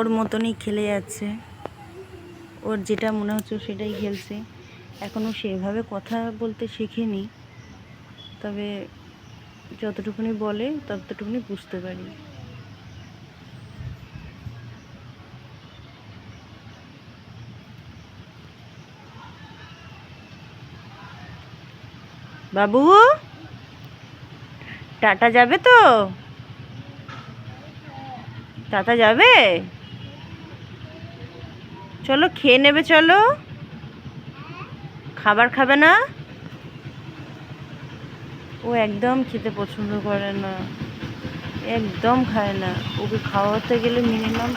ওর মতনই খেলে যাচ্ছে, ওর যেটা মনে হচ্ছে সেটাই খেলছে। এখনও সেভাবে কথা বলতে শেখেনি, তবে যতটুকুনি বলে ততটুকুনি বুঝতে পারি। বাবু টাটা যাবে তো? টাটা যাবে? চলো খেয়ে নেবে, চলো। খাবার খাবে না? ও একদম খেতে পছন্দ করে না, একদম খায় না। ওকে খাওয়াতে গেলে মিনিমাম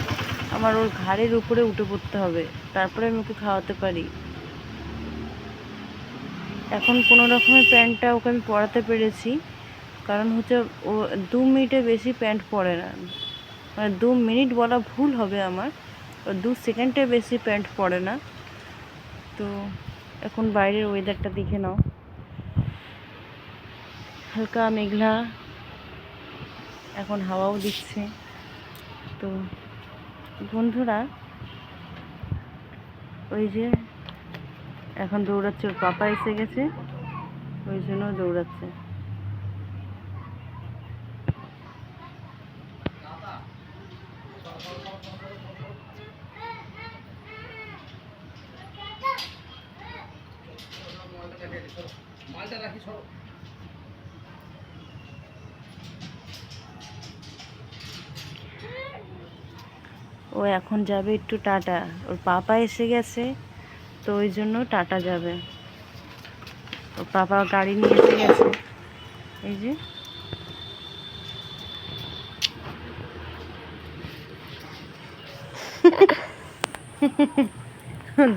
আমার ওর ঘাড়ের উপরে উঠে পড়তে হবে, তারপরে আমি ওকে খাওয়াতে পারি। এখন কোনো রকমের প্যান্টটা ওকে আমি পরাতে পেরেছি, কারণ হচ্ছে ও 2 মিনিটের বেশি প্যান্ট পরে না, মানে 2 মিনিট বলা ভুল হবে আমার, 2 সেকেন্ডের বেশি প্যান্ট পরে না। তো এখন বাইরের ওয়েদারটা দেখে নাও, হালকা মেঘলা, এখন হাওয়াও দিচ্ছে। তো বন্ধুরা, ওই যে এখন দৌড়াচ্ছে, ওর পাপা এসে গেছে, ওই জন্য দৌড়াচ্ছে। ও এখন যাবে একটু টাটা, ওর পাপা এসে গেছে, তো ওই জন্য টাটা যাবে। ওর পাপা গাড়ি নিয়ে এসে গেছে, এই যে।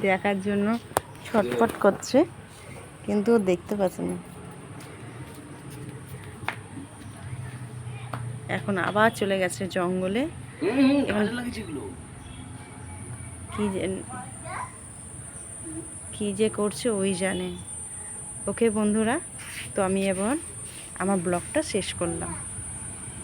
দেখার জন্য ছটফট করছে, কিন্তু ও দেখতে পাচ্ছে না। এখন আবার চলে গেছে জঙ্গলে। কি যে করছে ওই জানে। ওকে বন্ধুরা, তো আমি এবার আমার ব্লগটা শেষ করলাম।